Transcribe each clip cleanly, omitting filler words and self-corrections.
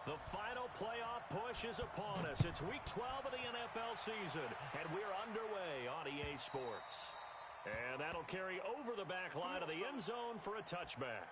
The final playoff push is upon us. It's week 12 of the NFL season, and we're underway on EA Sports. And that'll carry over the back line of the end zone for a touchback.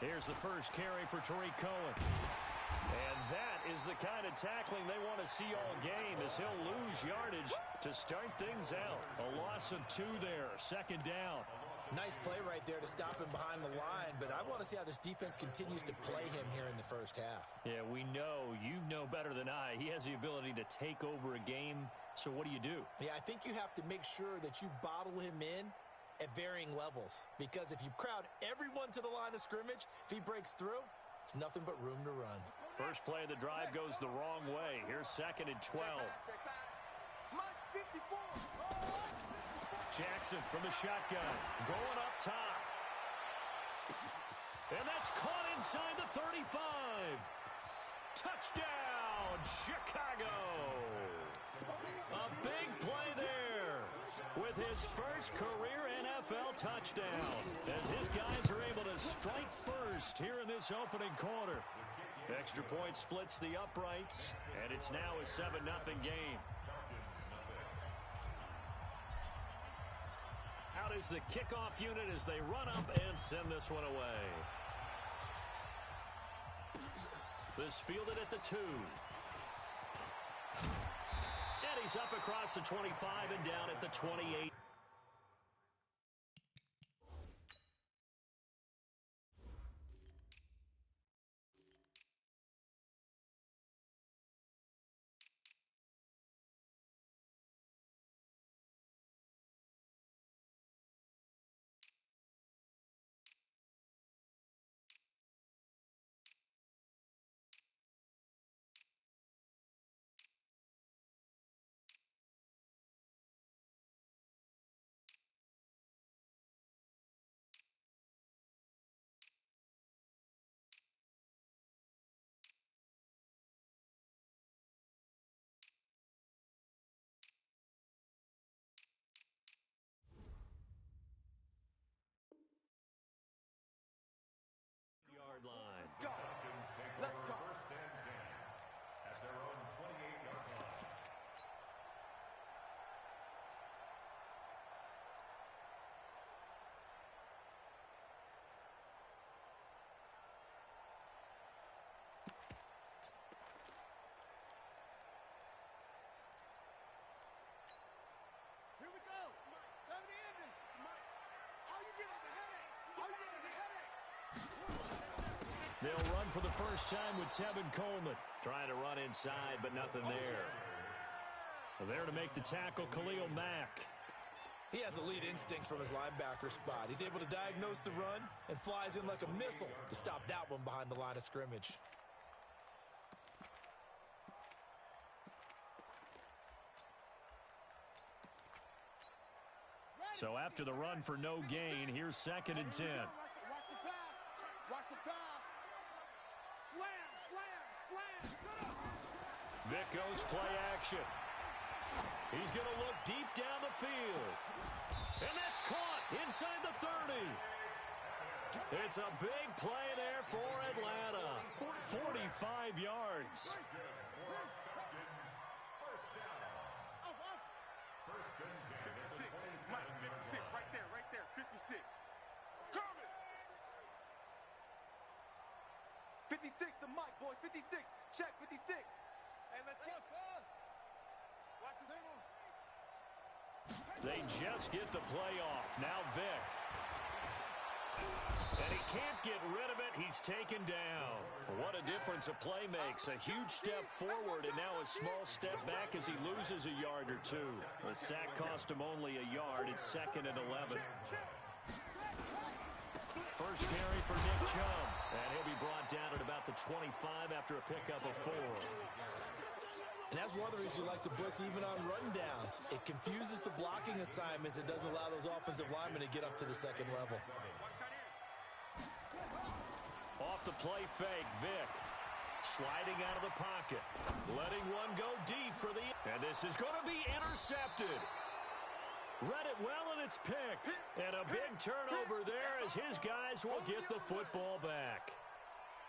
Here's the first carry for Tariq Cohen. And that is the kind of tackling they want to see all game, as he'll lose yardage to start things out. A loss of 2 there, second down. Nice play right there to stop him behind the line, but I want to see how this defense continues to play him here in the first half. Yeah, we know, you know better than I, he has the ability to take over a game, so what do you do? Yeah, I think you have to make sure that you bottle him in at varying levels, because if you crowd everyone to the line of scrimmage, if he breaks through, it's nothing but room to run. First play of the drive goes the wrong way. Here's 2nd and 12. Jackson from the shotgun, going up top. And that's caught inside the 35. Touchdown, Chicago. A big play there with his first career NFL touchdown, as his guys are able to strike first here in this opening quarter. Extra point splits the uprights, and it's now a 7-0 game. Out is the kickoff unit as they run up and send this one away. This fielded at the 2. And he's up across the 25 and down at the 28. They'll run for the first time with Tevin Coleman. Trying to run inside, but nothing there. There to make the tackle, Khalil Mack. He has elite instincts from his linebacker spot. He's able to diagnose the run and flies in like a missile to stop that one behind the line of scrimmage. So after the run for no gain, here's 2nd and 10. Watch the pass. Watch the pass. Slam, slam, slam. Vic goes play action. He's going to look deep down the field. And that's caught inside the 30. It's a big play there for Atlanta. 45 yards. Right there, 56. Coming. 56, the mic, boys. 56. Check, 56. Hey, let's go. Watch the signal. They just get the play off. Now Vic. And he can't get rid of it. He's taken down. What a difference a play makes. A huge step forward and now a small step back as he loses a yard or two. The sack cost him only a yard. It's 2nd and 11. First carry for Nick Chubb. And he'll be brought down at about the 25 after a pickup of 4. And that's one of the reasons you like to blitz even on run downs. It confuses the blocking assignments. It doesn't allow those offensive linemen to get up to the second level. Off the play fake, Vick. Sliding out of the pocket. Letting one go deep for the... And this is going to be intercepted. Read it well, and it's picked. And a big turnover there as his guys will get the football back.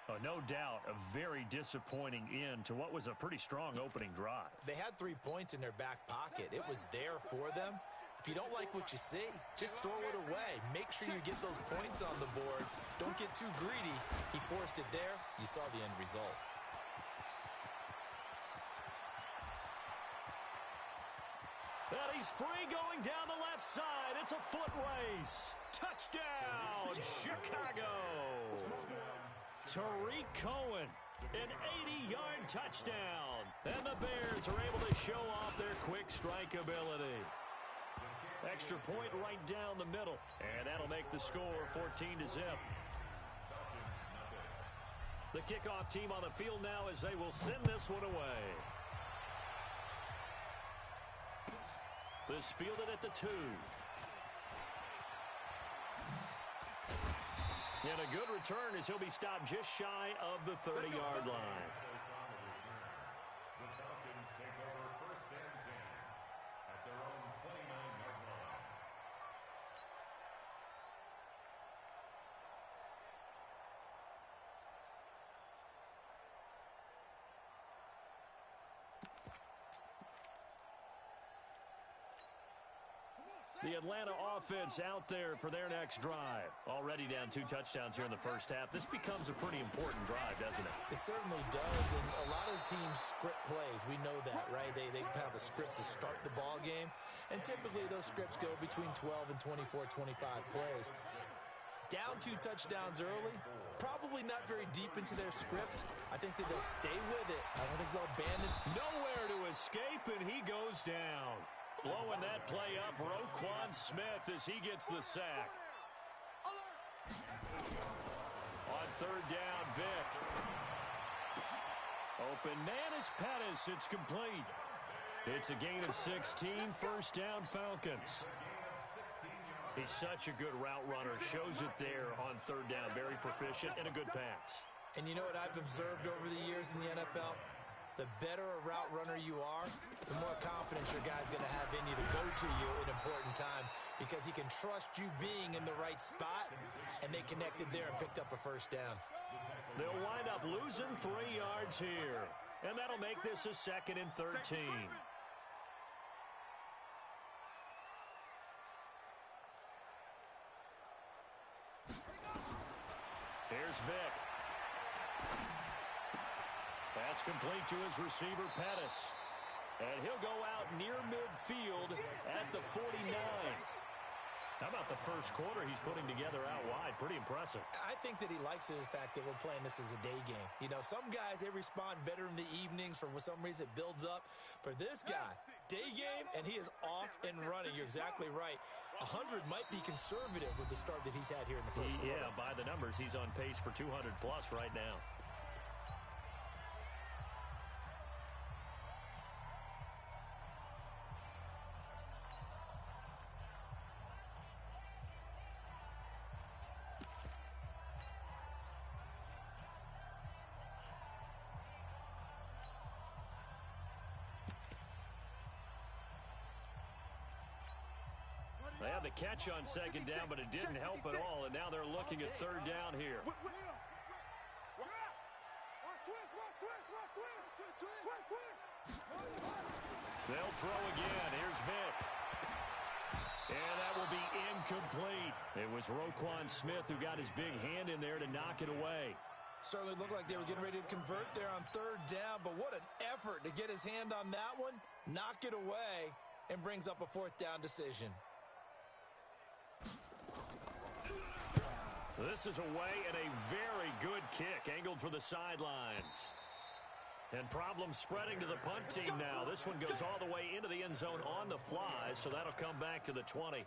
Oh, no doubt, a very disappointing end to what was a pretty strong opening drive. They had 3 points in their back pocket. It was there for them. If you don't like what you see, just throw it away. Make sure you get those points on the board. Don't get too greedy. He forced it there. You saw the end result. And he's free going down the left side. It's a foot race. Touchdown, Chicago. Tariq Cohen, an 80-yard touchdown. And the Bears are able to show off their quick strike ability. Extra point right down the middle. And that'll make the score 14-0. The kickoff team on the field now as they will send this one away. This fielded at the 2. And a good return as he'll be stopped just shy of the 30-yard line. The Falcons take over 1st and 10 at their own 29-yard line. The Atlanta offense out there for their next drive. Already down 2 touchdowns here in the first half. This becomes a pretty important drive, doesn't it? It certainly does, and a lot of teams script plays. We know that, right? They have a script to start the ball game, and typically those scripts go between 12 and 24, 25 plays. Down 2 touchdowns early, probably not very deep into their script. I think that they'll stay with it. I don't think they'll abandon. Nowhere to escape, and he goes down. Blowing that play up, Roquan Smith as he gets the sack. On 3rd down, Vick. Open man is Pettis. It's complete. It's a gain of 16. First down, Falcons. He's such a good route runner. Shows it there on 3rd down. Very proficient and a good pass. And you know what I've observed over the years in the NFL? The better a route runner you are, the more confidence your guy's going to have in you to go to you in important times because he can trust you being in the right spot, and they connected there and picked up a first down. They'll wind up losing 3 yards here, and that'll make this a 2nd and 13. Here's Vick. That's complete to his receiver, Pettis. And he'll go out near midfield at the 49. How about the first quarter he's putting together out wide? Pretty impressive. I think that he likes the fact that we're playing this as a day game. You know, some guys, they respond better in the evenings. For some reason, it builds up. For this guy, day game, and he is off and running. You're exactly right. 100 might be conservative with the start that he's had here in the first quarter. Yeah, by the numbers, he's on pace for 200-plus right now. They had the catch on 2nd down, but it didn't help at all, and now they're looking at 3rd down here. They'll throw again. Here's Vick. And that will be incomplete. It was Roquan Smith who got his big hand in there to knock it away. Certainly looked like they were getting ready to convert there on 3rd down, but what an effort to get his hand on that one, knock it away, and brings up a 4th down decision. This is away and a very good kick angled for the sidelines. And problems spreading to the punt team now. This one goes all the way into the end zone on the fly, so that'll come back to the 20.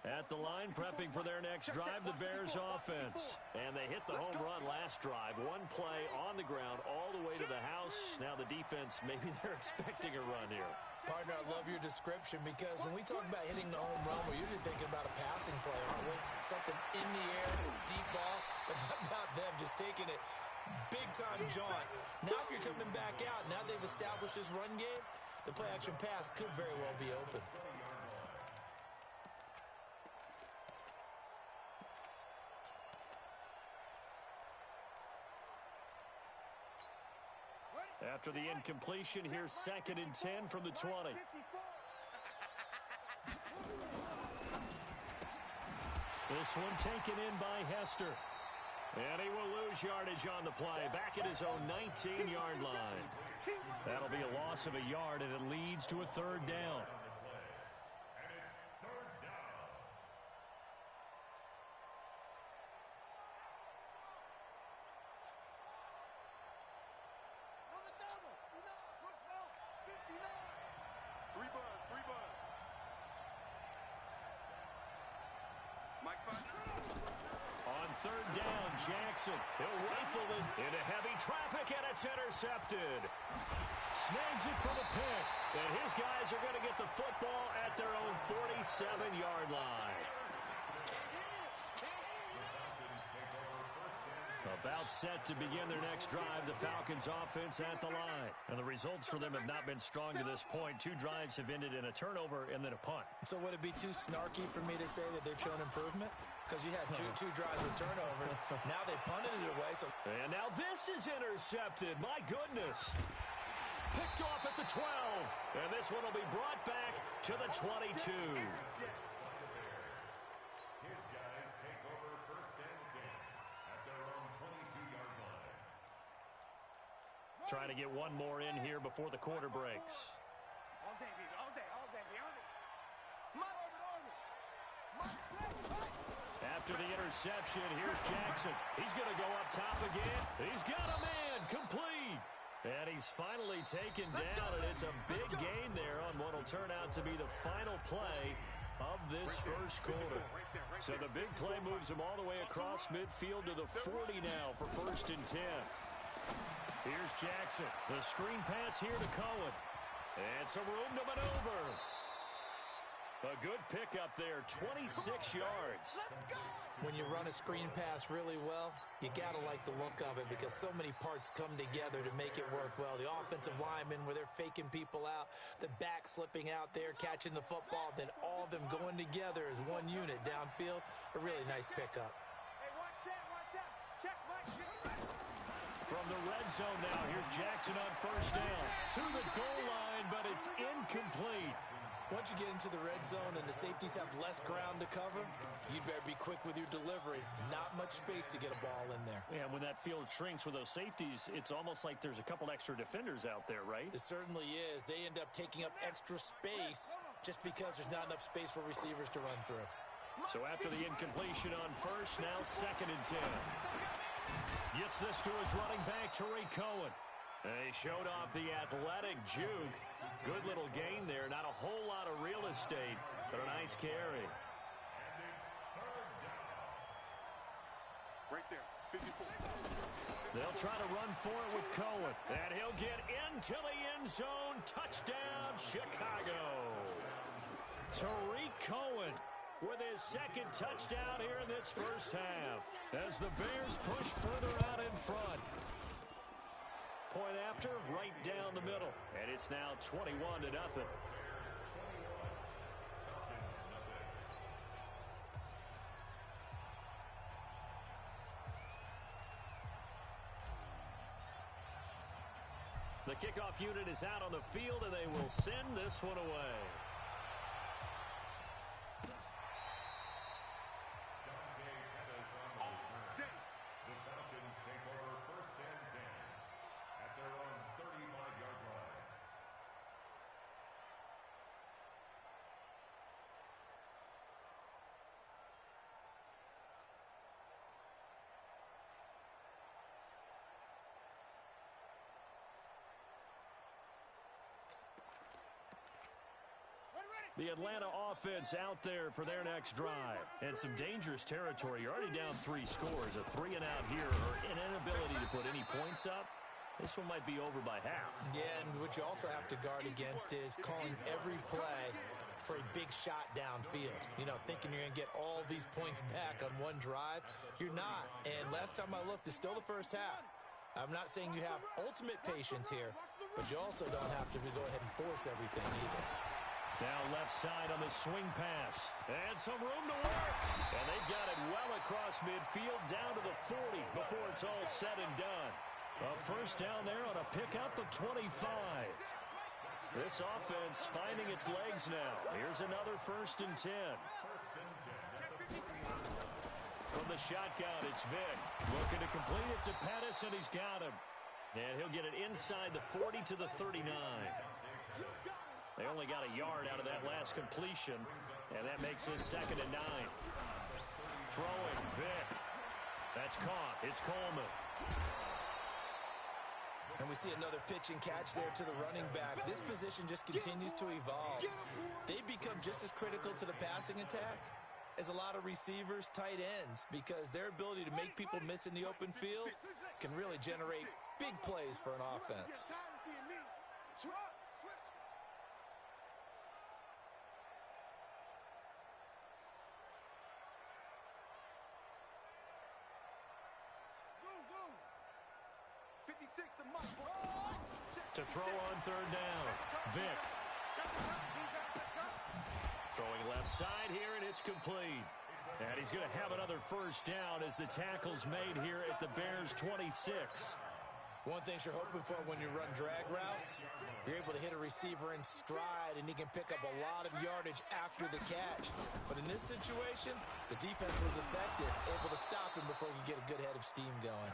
At the line, prepping for their next drive, the Bears offense. And they hit the home run last drive. One play on the ground all the way to the house. Now the defense, maybe they're expecting a run here. Partner, I love your description because when we talk about hitting the home run, we're usually thinking about a passing play, aren't we? Something in the air, deep ball. But how about them just taking it big-time jaunt? Now if you're coming back out, now they've established this run game, the play-action pass could very well be open. After the incompletion, here's 2nd and 10 from the 20. This one taken in by Hester. And he will lose yardage on the play. Back at his own 19-yard line. That'll be a loss of a yard, and it leads to a 3rd down. On 3rd down, Jackson. He'll rifle it into heavy traffic, and it's intercepted. Snags it for the pick. And his guys are going to get the football at their own 47-yard line. About set to begin their next drive, the Falcons offense at the line. And the results for them have not been strong to this point. 2 drives have ended in a turnover and then a punt. So would it be too snarky for me to say that they've shown improvement? Because you had two drives with turnovers. Now they punted it away. And now this is intercepted. My goodness. Picked off at the 12. And this one will be brought back to the 22. Trying to get one more in here before the quarter breaks. After the interception, here's Jackson. He's going to go up top again. He's got a man complete. And he's finally taken down, and it's a big gain there on what will turn out to be the final play of this first quarter. So the big play moves him all the way across midfield to the 40 now for 1st and 10. Here's Jackson. The screen pass here to Cohen. And some room to maneuver. A good pickup there, 26 yards. When you run a screen pass really well, you got to like the look of it because so many parts come together to make it work well. The offensive linemen where they're faking people out, the back slipping out there, catching the football, then all of them going together as one unit downfield. A really nice pickup. From the red zone now, here's Jackson on 1st down. To the goal line, but it's incomplete. Once you get into the red zone and the safeties have less ground to cover, you'd better be quick with your delivery. Not much space to get a ball in there. Yeah, when that field shrinks with those safeties, it's almost like there's a couple extra defenders out there, right? It certainly is. They end up taking up extra space just because there's not enough space for receivers to run through. So after the incompletion on 1st, now 2nd and 10. Gets this to his running back, Tariq Cohen. He showed off the athletic juke. Good little gain there. Not a whole lot of real estate, but a nice carry. Right there, 54. They'll try to run for it with Cohen. And he'll get into the end zone. Touchdown, Chicago. Tariq Cohen with his 2nd touchdown here in this first half. As the Bears push further out in front. Point after, right down the middle. And it's now 21-0. The kickoff unit is out on the field, and they will send this one away. The Atlanta offense out there for their next drive. And some dangerous territory. You're already down 3 scores. A 3-and-out here or an inability to put any points up. This one might be over by half. Yeah, and what you also have to guard against is calling every play for a big shot downfield. You know, thinking you're going to get all these points back on one drive. You're not. And last time I looked, it's still the first half. I'm not saying you have ultimate patience here, but you also don't have to go ahead and force everything either. Now left side on the swing pass. And some room to work. And they've got it well across midfield down to the 40 before it's all said and done. A first down there on a pickup of 25. This offense finding its legs now. Here's another 1st and 10. From the shotgun, it's Vick. Looking to complete it to Pettis, and he's got him. And he'll get it inside the 40 to the 39. They only got a yard out of that last completion, and that makes this 2nd and 9. Throwing, Vick. That's caught. It's Coleman. And we see another pitch and catch there to the running back. This position just continues to evolve. They become just as critical to the passing attack as a lot of receivers, tight ends, because their ability to make people miss in the open field can really generate big plays for an offense. To throw on 3rd down, Vick. Throwing left side here, and it's complete. And he's going to have another first down as the tackle's made here at the Bears' 26. One thing you're hoping for when you run drag routes, you're able to hit a receiver in stride, and he can pick up a lot of yardage after the catch. But in this situation, the defense was effective, able to stop him before he could get a good head of steam going.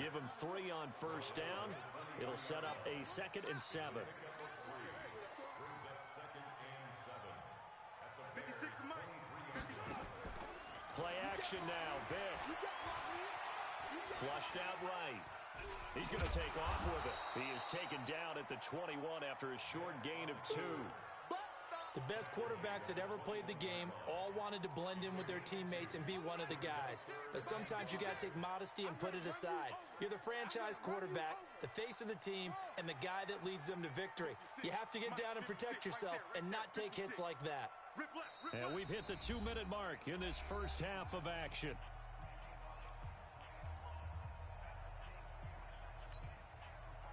Give him 3 on first down. It'll set up a 2nd and 7. Play action now. Vick. Flushed out right. He's going to take off with it. He is taken down at the 21 after a short gain of 2. The best quarterbacks that ever played the game all wanted to blend in with their teammates and be one of the guys. But sometimes you got to take modesty and put it aside. You're the franchise quarterback, the face of the team, and the guy that leads them to victory. You have to get down and protect yourself and not take hits like that. And we've hit the 2-minute mark in this first half of action.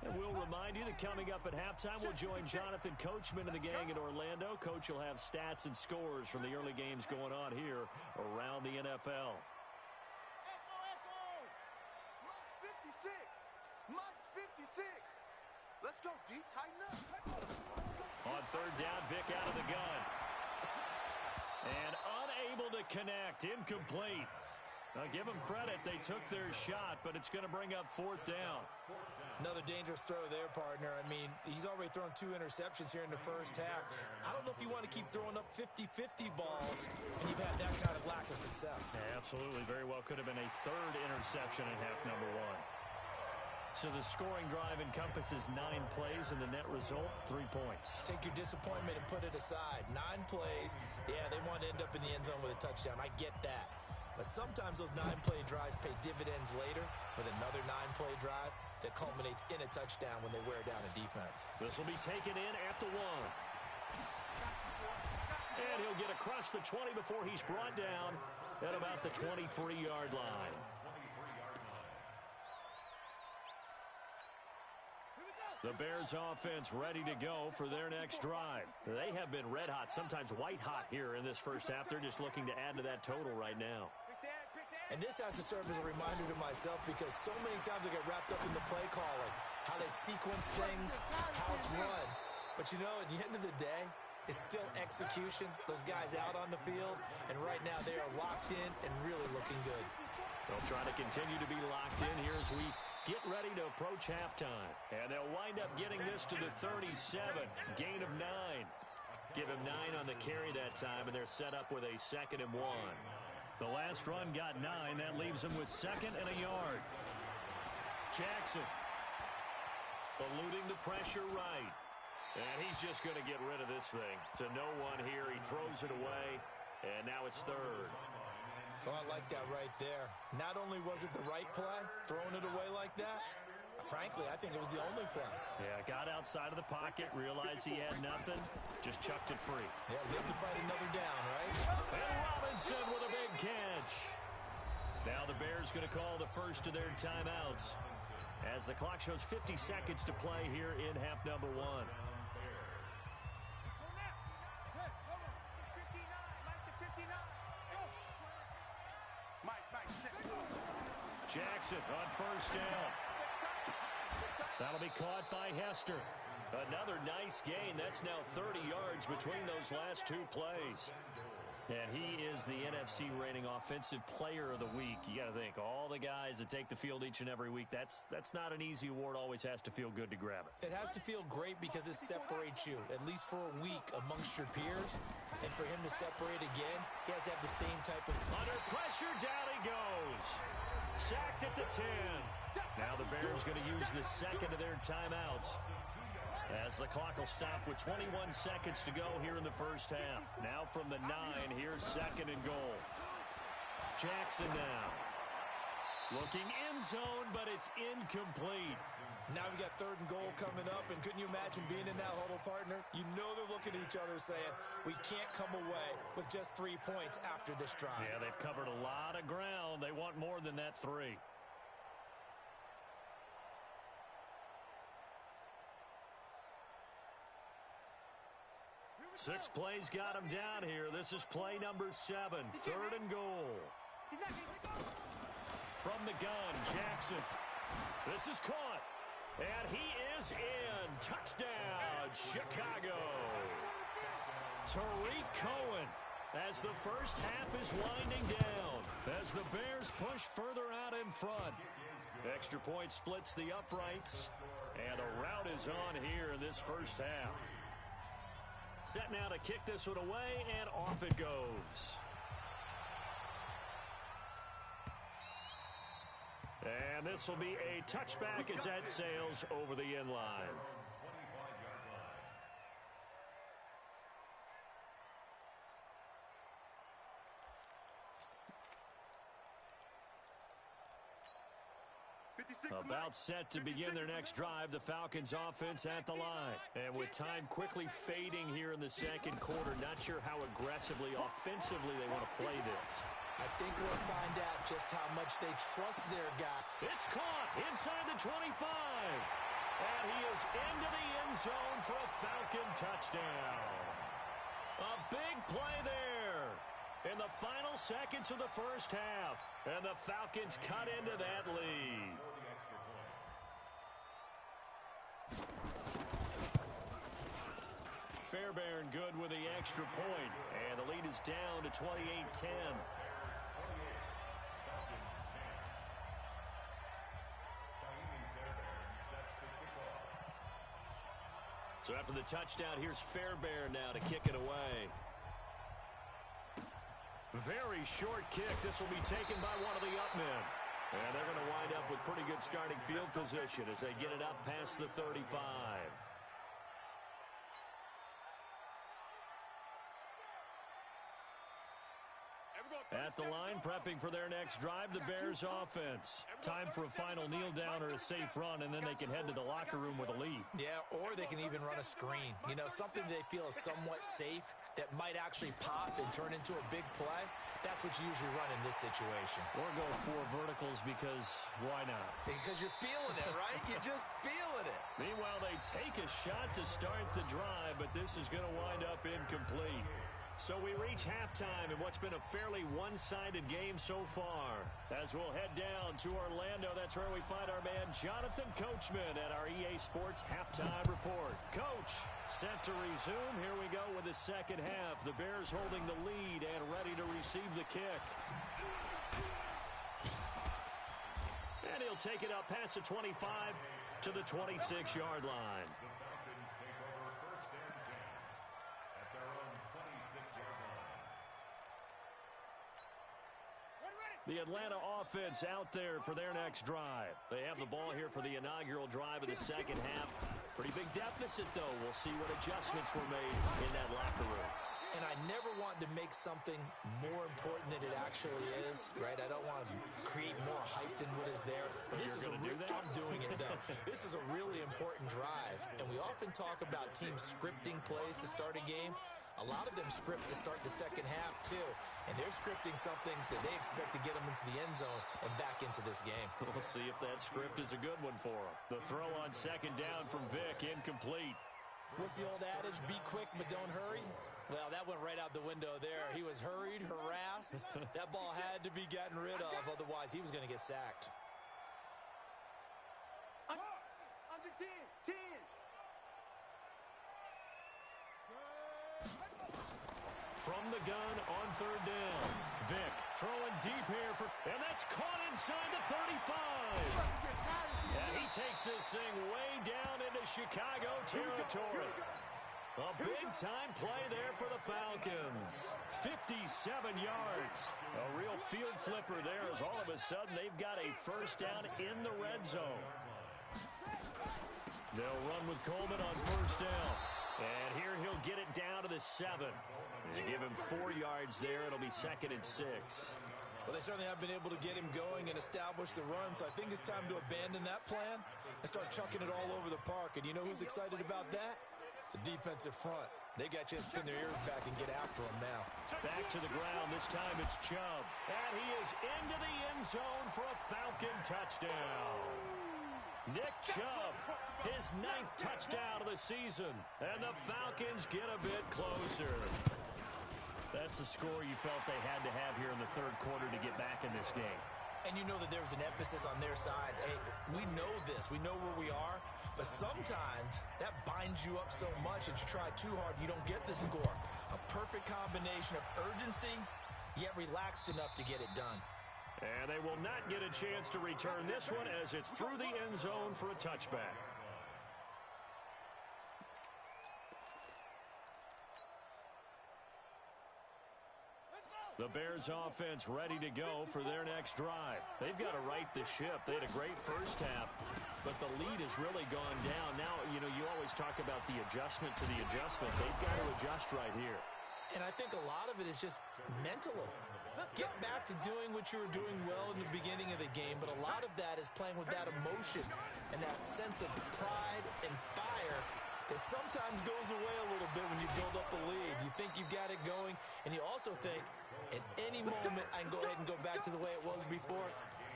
And we'll remind you that coming up at halftime, we'll join Jonathan Coachman and the gang in Orlando. Coach will have stats and scores from the early games going on here around the NFL. Mike's 56. Let's go deep, tighten up. On 3rd down, Vick out of the gun. And unable to connect, incomplete. Now give them credit, they took their shot, but it's going to bring up 4th down. Another dangerous throw there, partner. I mean, he's already thrown 2 interceptions here in the first half. I don't know if you want to keep throwing up 50-50 balls when you've had that kind of lack of success. Yeah, absolutely. Very well could have been a 3rd interception in half number 1. So the scoring drive encompasses 9 plays, and the net result, 3 points. Take your disappointment and put it aside. 9 plays. Yeah, they want to end up in the end zone with a touchdown. I get that. But sometimes those 9-play drives pay dividends later with another 9-play drive that culminates in a touchdown when they wear down a defense. This will be taken in at the 1. And he'll get across the 20 before he's brought down at about the 23-yard line. The Bears offense ready to go for their next drive. They have been red hot, sometimes white hot here in this first half. They're just looking to add to that total right now. And this has to serve as a reminder to myself because so many times I get wrapped up in the play calling, how they sequence things, how it's run. But you know, at the end of the day, it's still execution. Those guys out on the field, and right now they are locked in and really looking good. They'll try to continue to be locked in here as we get ready to approach halftime. And they'll wind up getting this to the 37. Gain of 9. Give him 9 on the carry that time, and they're set up with a 2nd and 1. The last run got 9. That leaves them with 2nd and a yard. Jackson eluding the pressure right. And he's just going to get rid of this thing. To no one here. He throws it away, and now it's third. Oh, I like that right there. Not only was it the right play, throwing it away like that, frankly, I think it was the only play. Yeah, got outside of the pocket, realized he had nothing, just chucked it free. Yeah, live to fight another down, right? And Robinson with a big catch. Now the Bears going to call the first of their timeouts as the clock shows 50 seconds to play here in half number one. Jackson on first down. That'll be caught by Hester. Another nice gain. That's now 30 yards between those last two plays. And he is the NFC reigning offensive player of the week. You got to think, all the guys that take the field each and every week, that's not an easy award. Always has to feel good to grab it. It has to feel great because it separates you, at least for a week, amongst your peers. And for him to separate again, he has to have the same type of... Under pressure, down he goes. Sacked at the 10. Now the Bears going to use the second of their timeouts, as the clock will stop with 21 seconds to go here in the first half. Now from the 9, here's second and goal. Jackson now. Looking end zone, but it's incomplete. Now we got third and goal coming up, and couldn't you imagine being in that huddle, partner? You know they're looking at each other saying, we can't come away with just 3 points after this drive. Yeah, they've covered a lot of ground. They want more than that 3. Six plays got him down here. This is play number 7, third and goal. From the gun, Jackson. This is caught. And he is in. Touchdown, Chicago. Tariq Cohen, as the first half is winding down, as the Bears push further out in front. Extra point splits the uprights, and a rout is on here in this first half. Set now to kick this one away, and off it goes. And this will be a touchback as that sails over the end line. About set to begin their next drive, the Falcons offense at the line. And with time quickly fading here in the second quarter, not sure how aggressively, offensively they want to play this. I think we'll find out just how much they trust their guy. It's caught inside the 25. And he is into the end zone for a Falcon touchdown. A big play there in the final seconds of the first half. And the Falcons cut into that lead. Fairbairn good with the extra point. And the lead is down to 28-10. So after the touchdown, here's Fairbairn now to kick it away. Very short kick. This will be taken by one of the up men. And they're going to wind up with pretty good starting field position as they get it up past the 35. At the line, prepping for their next drive, the Bears offense. Time for a final kneel down or a safe run, and then they can head to the locker room with a lead. Yeah, or they can even run a screen. You know, something they feel is somewhat safe that might actually pop and turn into a big play. That's what you usually run in this situation. Or go 4 verticals because why not? Because you're feeling it, right? You're just feeling it. Meanwhile, they take a shot to start the drive, but this is going to wind up incomplete. So we reach halftime in what's been a fairly one-sided game so far. As we'll head down to Orlando, that's where we find our man Jonathan Coachman at our EA Sports Halftime Report. Coach, set to resume. Here we go with the second half. The Bears holding the lead and ready to receive the kick. And he'll take it up past the 25 to the 26-yard line. The Atlanta offense out there for their next drive. They have the ball here for the inaugural drive of the second half. Pretty big deficit, though. We'll see what adjustments were made in that locker room. And I never want to make something more important than it actually is, right? I don't want to create more hype than what is there. But this is I'm doing it, though. This is a really important drive. And we often talk about teams scripting plays to start a game. A lot of them script to start the second half, too. And they're scripting something that they expect to get them into the end zone and back into this game. We'll see if that script is a good one for them. The throw on second down from Vic, incomplete. What's the old adage? Be quick, but don't hurry. Well, that went right out the window there. He was hurried, harassed. That ball had to be gotten rid of, otherwise he was going to get sacked. Under 10, 10. From the gun on third down. Vic throwing deep here and that's caught inside the 35. And he takes this thing way down into Chicago territory. A big-time play there for the Falcons. 57 yards. A real field flipper there as all of a sudden they've got a first down in the red zone. They'll run with Coleman on first down. And here he'll get it down to the 7. They give him 4 yards there. It'll be 2nd and 6. Well, they certainly have been able to get him going and establish the run, so I think it's time to abandon that plan and start chucking it all over the park. And you know who's excited about that? The defensive front. They got a chance to pin their ears back and get after him now. Back to the ground. This time it's Chubb. And he is into the end zone for a Falcon touchdown. Nick Chubb, his 9th touchdown of the season. And the Falcons get a bit closer. That's a score you felt they had to have here in the third quarter to get back in this game. And you know that there was an emphasis on their side. Hey, we know this. We know where we are. But sometimes that binds you up so much that you try too hard, you don't get the score. A perfect combination of urgency, yet relaxed enough to get it done. And they will not get a chance to return this one as it's through the end zone for a touchback. The Bears offense ready to go for their next drive. They've got to right the ship. They had a great first half, but the lead has really gone down. Now, you know, you always talk about the adjustment to the adjustment. They've got to adjust right here. And I think a lot of it is just mentally. Get back to doing what you were doing well in the beginning of the game, but a lot of that is playing with that emotion and that sense of pride and fire that sometimes goes away a little bit when you build up a lead. You think you've got it going, and you also think, at any moment, I can go ahead and go back to the way it was before.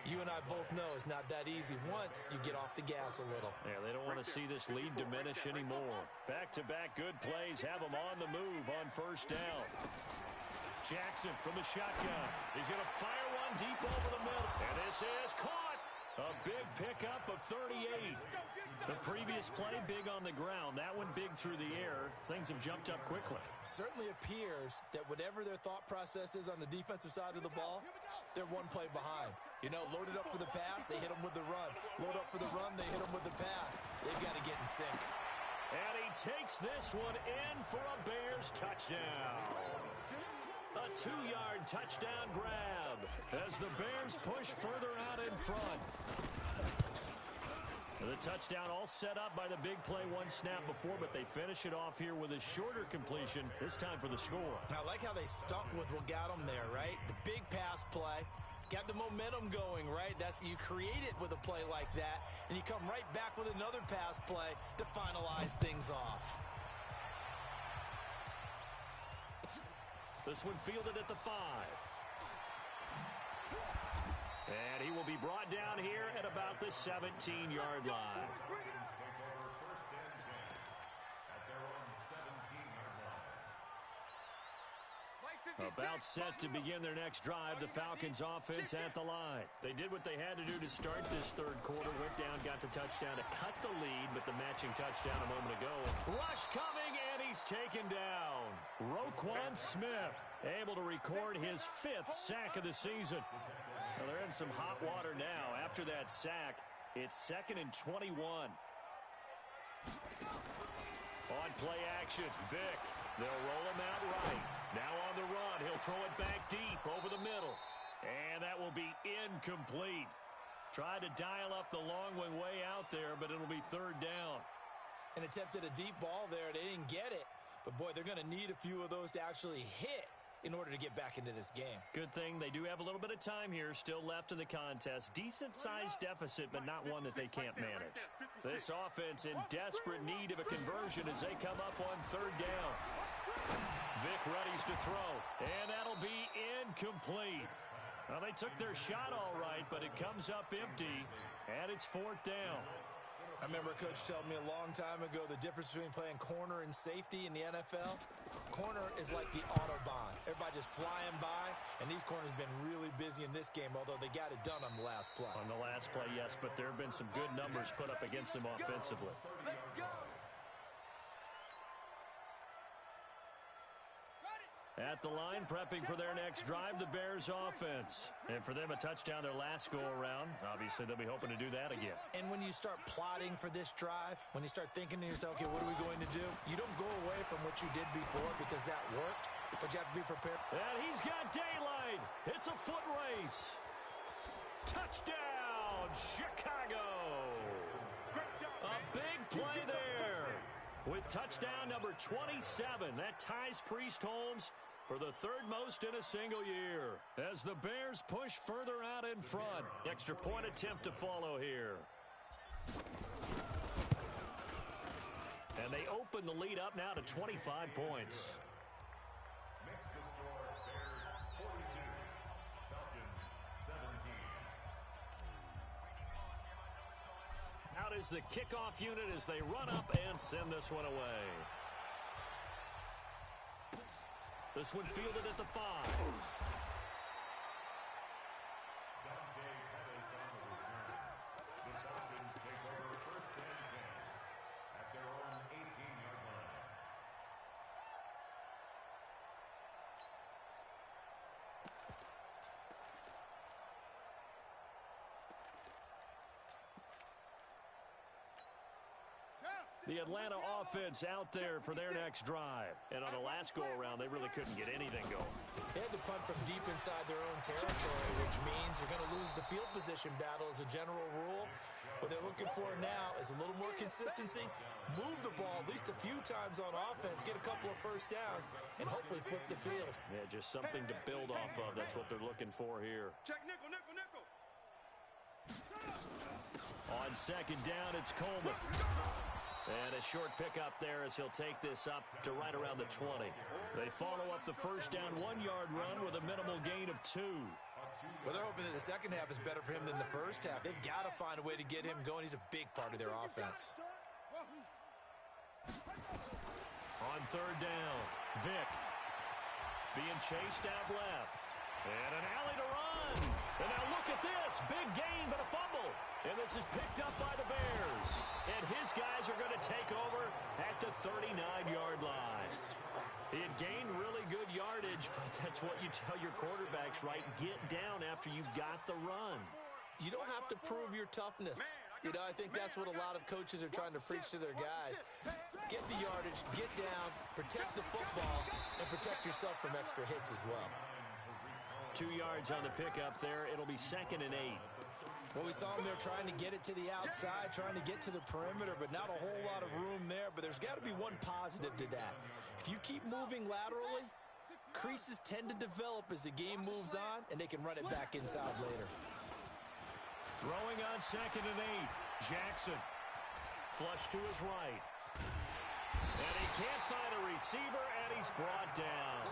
You and I both know it's not that easy once you get off the gas a little. Yeah, they don't want to see this lead diminish anymore. Back-to-back good plays have them on the move on first down. Jackson from the shotgun. He's going to fire one deep over the middle. And this is caught. A big pickup of 38. The previous play, big on the ground. That one big through the air. Things have jumped up quickly. Certainly appears that whatever their thought process is on the defensive side of the ball, they're one play behind. You know, loaded up for the pass, they hit them with the run. Load up for the run, they hit them with the pass. They've got to get in sync. And he takes this one in for a Bears touchdown. A 2-yard touchdown grab as the Bears push further out in front. The touchdown all set up by the big play one snap before, but they finish it off here with a shorter completion, this time for the score. I like how they stuck with what got them there, right? The big pass play, got the momentum going, right? You create it with a play like that, and you come right back with another pass play to finalize things off. This one fielded at the 5. And he will be brought down here at about the 17-yard line. About set to begin their next drive, the Falcons offense at the line. They did what they had to do to start this third quarter. Went down, got the touchdown to cut the lead, but the matching touchdown a moment ago. Rush coming, and he's taken down. Roquan Smith able to record his 5th sack of the season. Well, they're in some hot water now. After that sack, it's 2nd and 21. On play action, Vic. They'll roll him out right. Now on the run, he'll throw it back deep over the middle. And that will be incomplete. Tried to dial up the long one way out there, but it'll be 3rd down. And attempted a deep ball there. They didn't get it. But, boy, they're going to need a few of those to actually hit in order to get back into this game. Good thing they do have a little bit of time here still left in the contest. Decent-sized deficit, but not one that they can't manage. This offense in desperate need of a conversion as they come up on third down. Vic readies to throw, and that'll be incomplete. Well, they took their shot all right, but it comes up empty, and it's fourth down. I remember a coach telling me a long time ago the difference between playing corner and safety in the NFL. Corner is like the Autobahn. Everybody just flying by, and these corners have been really busy in this game, although they got it done on the last play. On the last play, yes, but there have been some good numbers put up against them offensively. Let's go. At the line, prepping for their next drive, the Bears offense. And for them, a touchdown their last go-around. Obviously, they'll be hoping to do that again. And when you start plotting for this drive, when you start thinking to yourself, okay, what are we going to do? You don't go away from what you did before because that worked, but you have to be prepared. And he's got daylight. It's a foot race. Touchdown, Chicago. A big play there. With touchdown number 27, that ties Priest Holmes for the third most in a single year as the Bears push further out in front. Extra point attempt to follow here. And they open the lead up now to 25 points. Makes the score Bears 42, Falcons 17. Out is the kickoff unit as they run up and send this one away. This one fielded at the 5. Dante Pettis on the return. The Falcons take over first and 10 at their own 18-yard line. The Atlanta offense out there for their next drive. And on the last go-around, they really couldn't get anything going. They had to punt from deep inside their own territory, which means you're going to lose the field position battle as a general rule. What they're looking for now is a little more consistency, move the ball at least a few times on offense, get a couple of first downs, and hopefully flip the field. Yeah, just something to build off of. That's what they're looking for here. Check nickel, nickel, nickel. On second down, it's Coleman. And a short pickup there as he'll take this up to right around the 20. They follow up the first down 1-yard run with a minimal gain of 2. Well, they're hoping that the second half is better for him than the first half. They've got to find a way to get him going. He's a big part of their offense. On third down, Vic being chased out left. And an alley to run. And now look at this. Big gain, but a fumble. And this is picked up by the Bears. And his guys are going to take over at the 39-yard line. He had gained really good yardage, but that's what you tell your quarterbacks, right? Get down after you got the run. You don't have to prove your toughness. You know, I think that's what a lot of coaches are trying to preach to their guys. Get the yardage, get down, protect the football, and protect yourself from extra hits as well. 2 yards on the pickup there. It'll be 2nd and 8. Well, we saw him there trying to get it to the outside, trying to get to the perimeter, but not a whole lot of room there. But there's got to be one positive to that. If you keep moving laterally, creases tend to develop as the game moves on, and they can run it back inside later. Throwing on 2nd and 8. Jackson. Flush to his right. And he can't find a receiver, and he's brought down.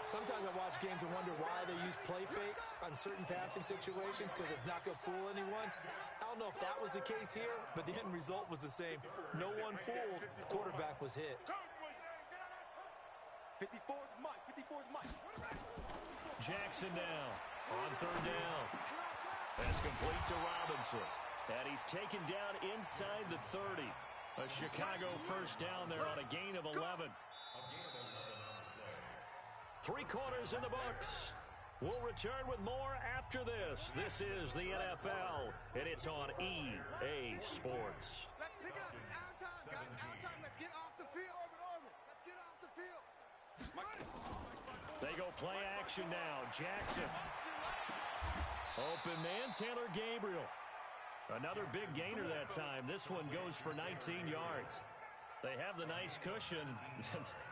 Sometimes I watch games and wonder why they use play fakes on certain passing situations because it's not going to fool anyone. I don't know if that was the case here, but the end result was the same. No one fooled. The quarterback was hit. 54's Mike. 54's Mike. Jackson now on third down. That's complete to Robinson. And he's taken down inside the 30. A Chicago first down there on a gain of 11. 3 quarters in the books. We'll return with more after this. This is the NFL, and it's on EA Sports. Let's pick it up. It's out time, guys. Out time. Let's get off the field. Let's get off the field. They go play action now. Jackson. Open man, Taylor Gabriel. Another big gainer that time. This one goes for 19 yards. They have the nice cushion.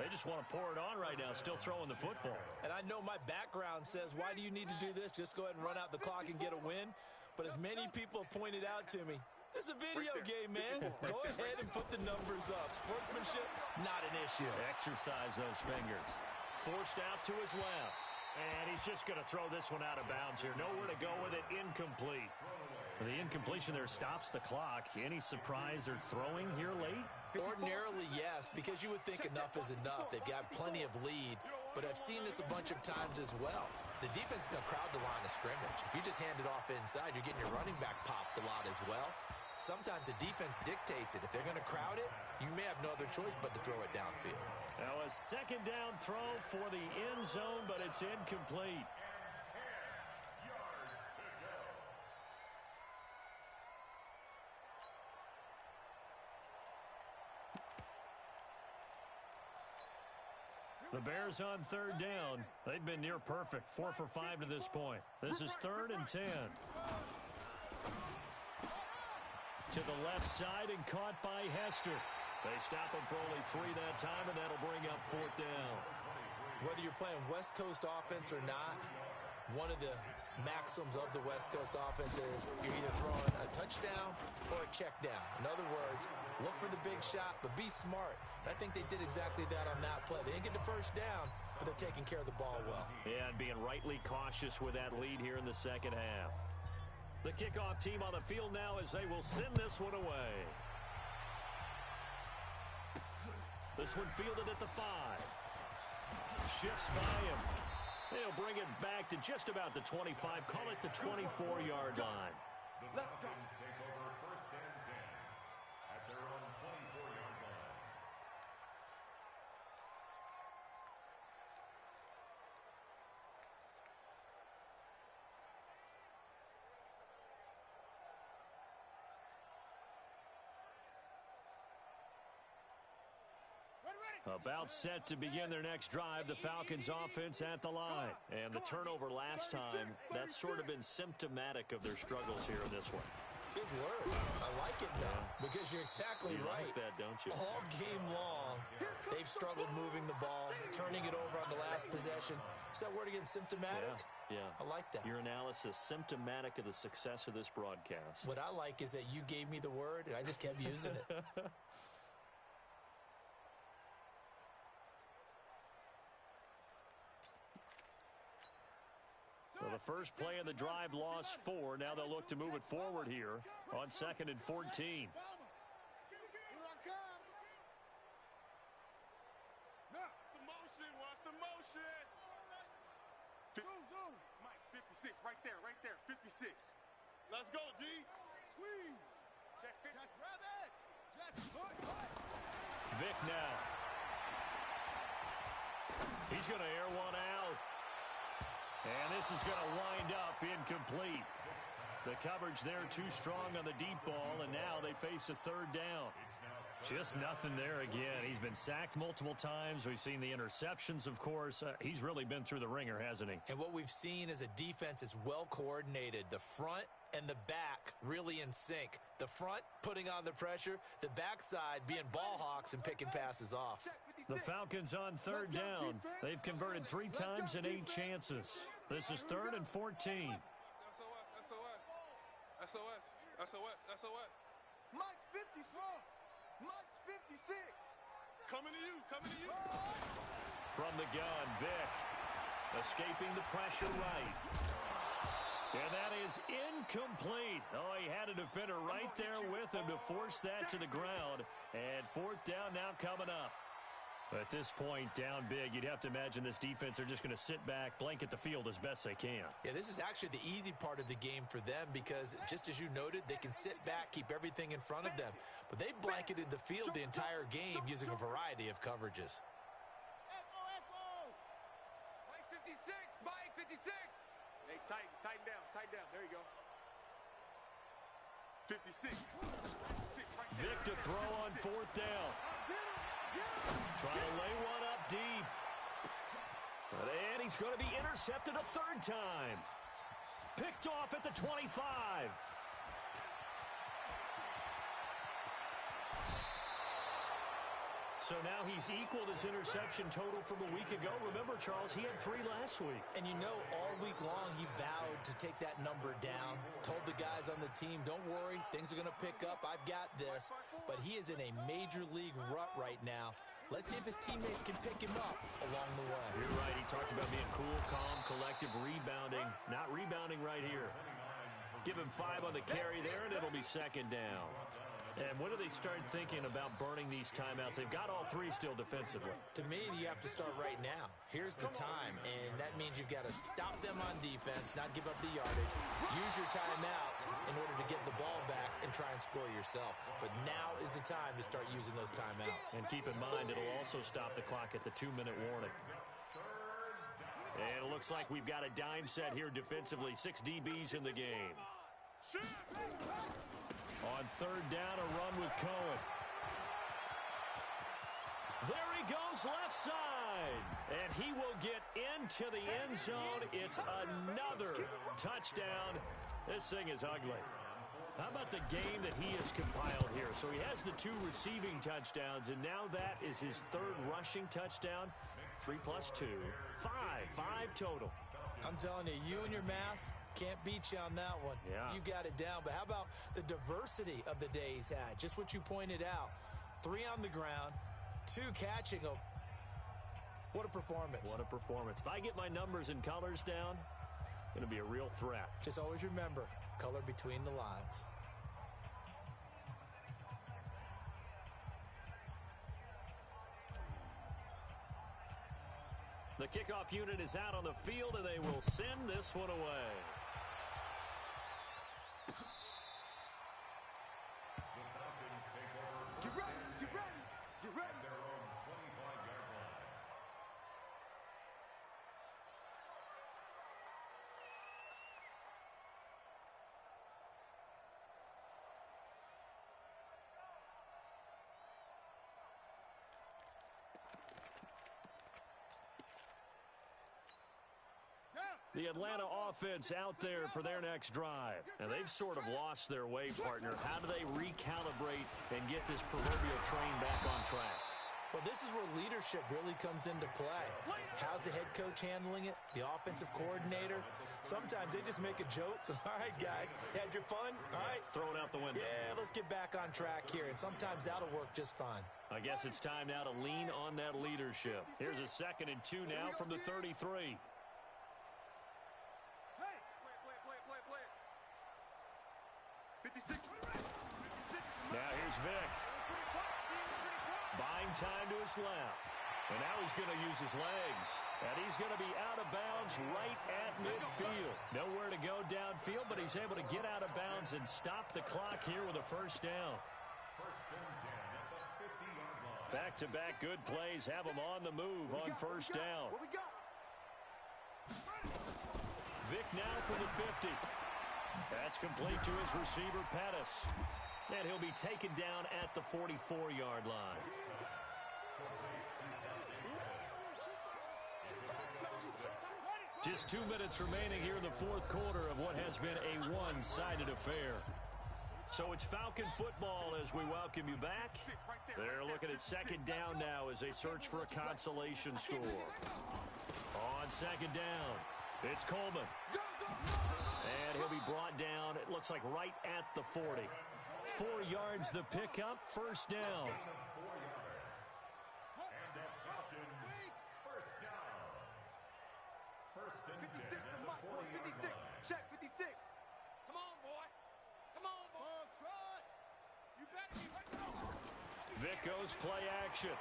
They just want to pour it on right now, still throwing the football. And I know my background says, why do you need to do this? Just go ahead and run out the clock and get a win. But as many people pointed out to me, this is a video game, man. Go ahead and put the numbers up. Sportsmanship, not an issue. Exercise those fingers. Forced out to his left. And he's just going to throw this one out of bounds here. Nowhere to go with it. Incomplete. The incompletion there stops the clock. Any surprise they're throwing here late? Ordinarily, yes, because you would think enough is enough. They've got plenty of lead. But I've seen this a bunch of times as well. The defense is going to crowd the line of scrimmage. If you just hand it off inside, you're getting your running back popped a lot as well. Sometimes the defense dictates it. If they're going to crowd it, you may have no other choice but to throw it downfield. Now a second down throw for the end zone, but it's incomplete. The Bears on third down. They've been near perfect. 4 for 5 to this point. This is 3rd and 10. To the left side and caught by Hester. They stop him for only 3 that time, and that'll bring up 4th down. Whether you're playing West Coast offense or not, one of the maxims of the West Coast offense is you're either throwing a touchdown or a check down. In other words, look for the big shot, but be smart. And I think they did exactly that on that play. They didn't get the first down, but they're taking care of the ball well. Yeah, and being rightly cautious with that lead here in the second half. The kickoff team on the field now as they will send this one away. This one fielded at the 5. Shifts by him. They'll bring it back to just about the 25. Call it the 24-yard line. The Falcons take over 1st and 10 at their own 24-yard line. About set to begin their next drive, the Falcons offense at the line. And the turnover last time, that's sort of been symptomatic of their struggles here in this one. Good word. I like it, though, because you're exactly right. You like that, don't you? All game long, they've struggled moving the ball, turning it over on the last possession. Is that word again, symptomatic? Yeah. I like that. Your analysis, symptomatic of the success of this broadcast. What I like is that you gave me the word, and I just kept using it. So the first play of the drive lost 4. Now they'll look to move it forward here on 2nd and 14. Watch the motion. Watch the motion. Zoom. Mike, 56. Right there. 56. Let's go, D. Squeeze. Check. Grab it. Vic now. He's going to air one out. And this is going to wind up incomplete. The coverage there too strong on the deep ball, and now they face a 3rd down. Just nothing there again. He's been sacked multiple times. We've seen the interceptions, of course. He's really been through the ringer, hasn't he? And what we've seen is a defense that's well coordinated. The front and the back really in sync. The front putting on the pressure, the backside being ball hawks and picking passes off. The Falcons on 3rd down. They've converted 3 times in 8 chances. This is 3rd and 14. SOS. Mike's 56. Mike's 56. Coming to you. From the gun, Vic. Escaping the pressure right. And that is incomplete. Oh, he had a defender right there with him to force that to the ground. And 4th down now coming up. At this point, down big, you'd have to imagine this defense are just going to sit back, blanket the field as best they can. Yeah, this is actually the easy part of the game for them because, just as you noted, they can sit back, keep everything in front of them. But they've blanketed the field the entire game using a variety of coverages. Echo. Mike 56. Hey, tighten down. There you go. 56. Vic to throw on 4th down. Trying to lay one up deep. And he's going to be intercepted a 3rd time. Picked off at the 25. So now he's equaled his interception total from a week ago. Remember, Charles, he had 3 last week. And you know, all week long he vowed to take that number down. Told the guys on the team, don't worry, things are going to pick up. I've got this. But he is in a major league rut right now. Let's see if his teammates can pick him up along the way. You're right. He talked about being cool, calm, collective, rebounding. Not rebounding right here. Give him 5 on the carry there, and it'll be second down. And when do they start thinking about burning these timeouts? They've got all 3 still defensively. To me, you have to start right now. Here's the time, and that means you've got to stop them on defense, not give up the yardage. Use your timeouts in order to get the ball back and try and score yourself. But now is the time to start using those timeouts. And keep in mind, it'll also stop the clock at the 2-minute warning. And it looks like we've got a dime set here defensively. 6 DBs in the game. On third down, a run with Cohen. There he goes left side. And he will get into the end zone. It's another touchdown. This thing is ugly. How about the game that he has compiled here? So he has the 2 receiving touchdowns, and now that is his 3rd rushing touchdown. 3 plus 2. 5 total. I'm telling you, you and your math can't beat you on that one. Yeah. You got it down. But how about the diversity of the day he's had? Just what you pointed out. 3 on the ground, 2 catching. Oh, what a performance. What a performance. If I get my numbers and colors down, it's going to be a real threat. Just always remember, color between the lines. The kickoff unit is out on the field, and they will send this one away. Get ready, get ready, get ready. Their own 25-yard line. The Atlanta offense out there for their next drive. And they've sort of lost their way, partner. How do they recalibrate and get this proverbial train back on track? Well, this is where leadership really comes into play. How's the head coach handling it? The offensive coordinator? Sometimes they just make a joke. All right, guys, had your fun? All right. Throw it out the window. Yeah, let's get back on track here. And sometimes that'll work just fine. I guess it's time now to lean on that leadership. Here's a 2nd and 2 now from the 33. Hey, play it. 56. Now here's Vic. Buying time to his left. And now he's going to use his legs. And he's going to be out of bounds right at midfield. Nowhere to go downfield, but he's able to get out of bounds and stop the clock here with a first down. First and 10 at the 50-yard line. Back-to-back good plays have him on the move on first down. What we got? Vic now for the 50. That's complete to his receiver, Pettis. And he'll be taken down at the 44-yard line. Just 2 minutes remaining here in the 4th quarter of what has been a one-sided affair. So it's Falcon football as we welcome you back. They're looking at 2nd down now as they search for a consolation score. On 2nd down, it's Coleman. And he'll be brought down, it looks like right at the 40. 4 yards the pickup, first down. And the Falcons first down. First and 10 56 at the the mic, boys. 40-yard 56. line. Check 56. Come on, boy. Come on, boy. Trot. You better be ready. Vic goes play action.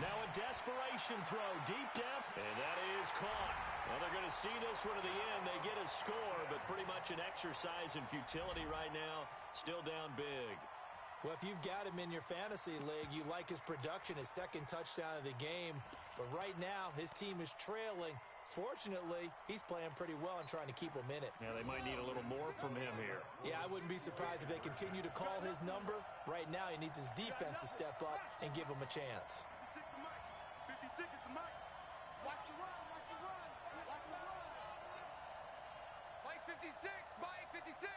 Now a desperation throw, deep depth, and that is caught. Well, they're going to see this one to the end. They get a score, but pretty much an exercise in futility right now. Still down big. Well, if you've got him in your fantasy league, you like his production, his 2nd touchdown of the game. But right now, his team is trailing. Fortunately, he's playing pretty well and trying to keep him in it. Yeah, they might need a little more from him here. Yeah, I wouldn't be surprised if they continue to call his number. Right now, he needs his defense to step up and give him a chance. 56 is the mic. Watch the run. Watch the run. Watch the run. Mike 56. Mike 56.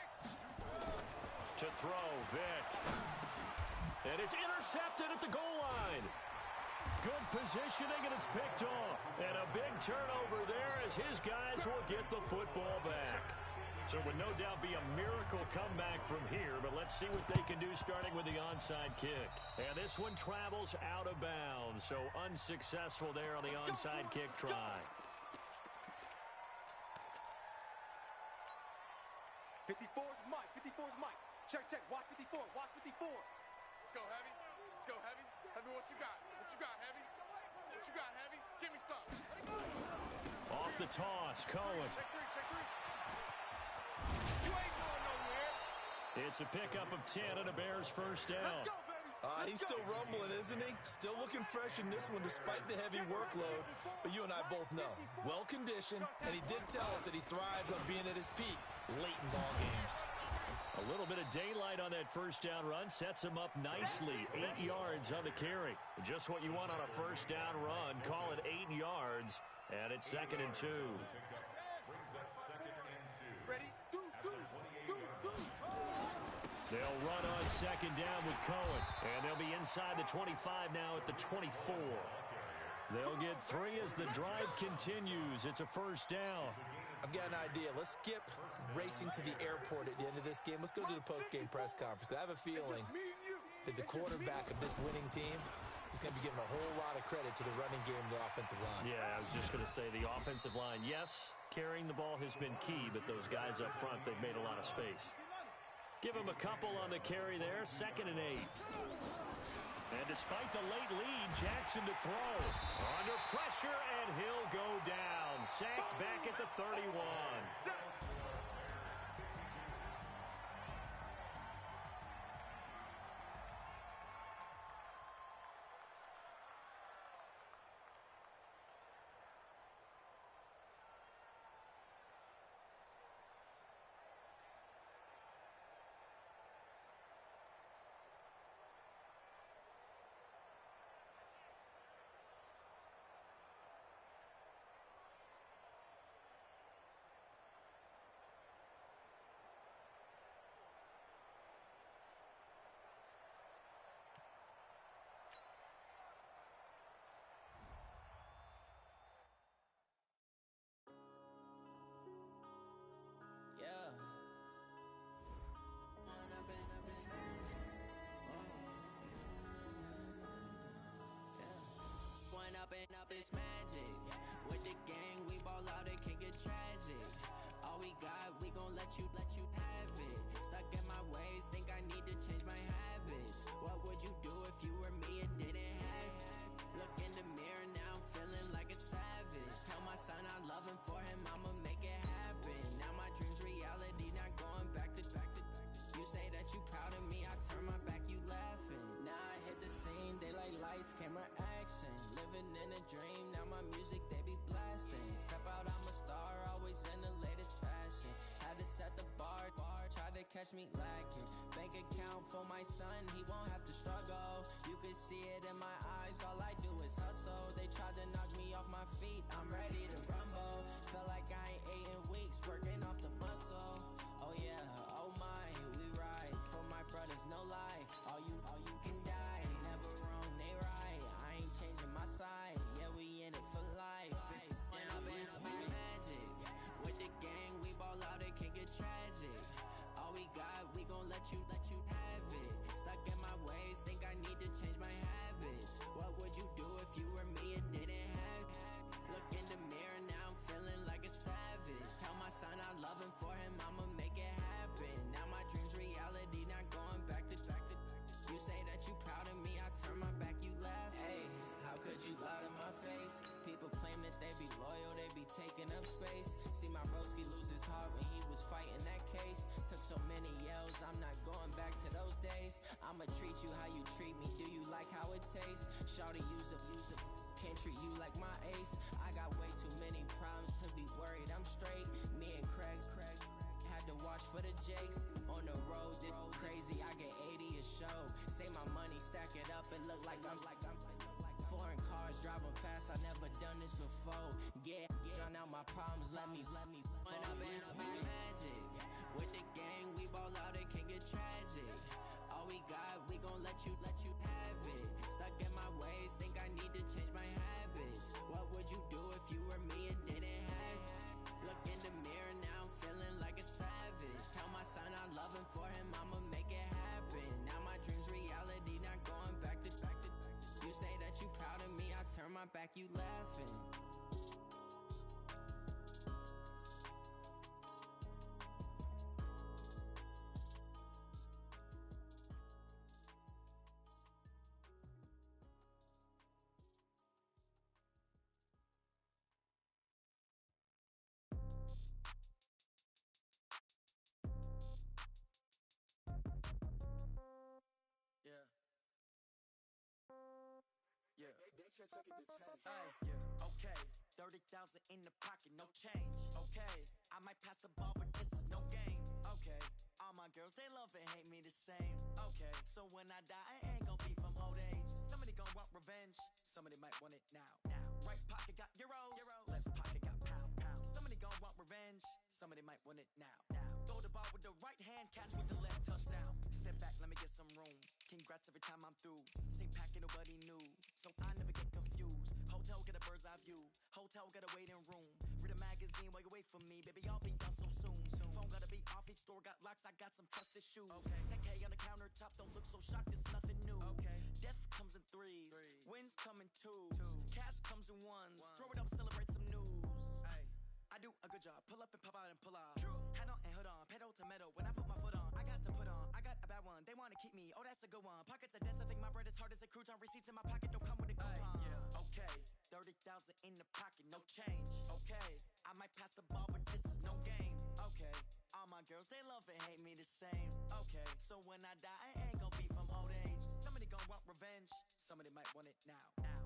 To throw, Vic. And it's intercepted at the goal line. Good positioning, and it's picked off. And a big turnover there as his guys will get the football back. So it would no doubt be a miracle comeback from here, but let's see what they can do starting with the onside kick. And this one travels out of bounds, so unsuccessful there on the onside kick try. 54's Mike. 54's Mike. Check, check. Watch 54. Watch 54. Let's go, Heavy. Let's go, Heavy. Heavy, what you got? What you got, Heavy? What you got, Heavy? Give me some. Off the toss, Cohen. Check three, check three. You ain't going nowhere. It's a pickup of 10 and a Bears first down. Let's go, baby. He's still rumbling, isn't he? Still looking fresh in this one despite the heavy workload. But you and I both know, well-conditioned, and he did tell us that he thrives on being at his peak late in ball games. A little bit of daylight on that first down run sets him up nicely. 8 yards on the carry. Just what you want on a first down run. Call it 8 yards, and it's 2nd and 2. Ready? Deuce. They'll run on 2nd down with Cohen, and they'll be inside the 25 now at the 24. They'll get 3 as the drive continues. It's a first down. I've got an idea. Let's skip racing to the airport at the end of this game. Let's go to the post-game press conference. I have a feeling that the quarterback of this winning team is going to be giving a whole lot of credit to the running game and the offensive line. Yeah, I was just going to say the offensive line, yes, carrying the ball has been key, but those guys up front, they've made a lot of space. Give him a couple on the carry there, 2nd and 8. And despite the late lead, Jackson to throw. Under pressure, and he'll go down. Sacked back at the 31. Up this magic. With the gang, we ball out, it can get tragic. All we got, we gon' let you have it. Stuck in my ways, think I need to change my habits. What would you do if you were me and didn't have it? Look in the mirror, now I'm feeling like a savage. Tell my son I love him, for him I'ma make it happen. Now my dream's reality, not going back to. You say that you proud of me, I turn my back, you laughing. Now I hit the scene, daylight lights, camera action. Living in a dream, now my music, they be blasting. Step out, I'm a star, always in the latest fashion. Had to set the bar, try to catch me lacking. Bank account for my son, he won't have to struggle. You can see it in my eyes, all I do is hustle. They tried to knock me off my feet, I'm ready to rumble. Felt like I ain't ate in weeks, working off the muscle. Oh yeah, oh my, we ride for my brothers, no lie. All you can die, never wrong, they right. I ain't changing my side, yeah, we in it for life. When up in this magic, with the gang, we ball out, it can get tragic. All we got, we gon' let you have it. Stuck in my ways, think I need to change my habits. What would you do if you were me and didn't have it? Look in the mirror, now I'm feeling like a savage. Tell my son I love him, for him I'ma make it happen. Now my dream's reality, not going back to. You say that you proud of me, I turn my back, you laugh. Hey, how could you lie to my face? People claim that they be loyal, they be taking up space. See my broski lose his heart when he was fighting that case. Took so many yells, I'm not going back to those days. I'ma treat you how you treat me, do you like how it tastes? Shawty, use up, can't treat you like my ace. I got way too many problems to be worried, I'm straight. Me and Craig had to watch for the Jakes. On the road, this crazy, I get 80 a show. Say my money, stack it up, it look like I'm foreign cars, driving fast, I never done this before. Yeah, drown out my problems, let me When up in this magic, with the gang, we ball out, it can get tragic. All we got, we gon' let you have it. Stuck in my ways, think I need to change back, you laughing. Okay, 30,000 in the pocket, no change. Okay, I might pass the ball, but this is no game. Okay, all my girls, they love and hate me the same. Okay, so when I die, I ain't gon' be from old age. Somebody gon' want revenge, somebody might want it now. Right pocket got euros, left pocket got pound. Somebody gon' want revenge, somebody might want it now. Throw the ball with the right hand, catch with the left, touchdown. Step back, let me get some room. Congrats every time I'm through. Same packet, nobody knew, so I never get confused. Hotel, get a bird's eye view. Hotel, get a waiting room. Read a magazine while you wait for me. Baby, I'll be done so soon. Phone gotta be off, each store got locks. I got some trusted shoes. 10K on the countertop, don't look so shocked, it's nothing new. Death comes in threes, wins come in twos. Cash comes in ones, throw it up, celebrate some news. I do a good job, pull up and pop out and pull out. Hat on and hood on, pedal to metal. When I put my foot on, I got to put on. I got a bad one, they wanna keep me, oh that's a good one. Pockets are dense, I think my bread is hard as a crouton. Receipts in my pocket don't come with a coupon. Okay, 30,000 in the pocket, no change. Okay, I might pass the ball, but this is no game. Okay, all my girls, they love and hate me the same. Okay, so when I die, I ain't gon' be from old age. Somebody gon' want revenge, somebody might want it now.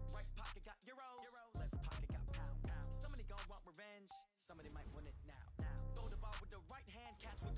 Right pocket got euros, left pocket got pound. Somebody gon' want revenge, somebody might want it now. Throw the ball with the right hand, catch with the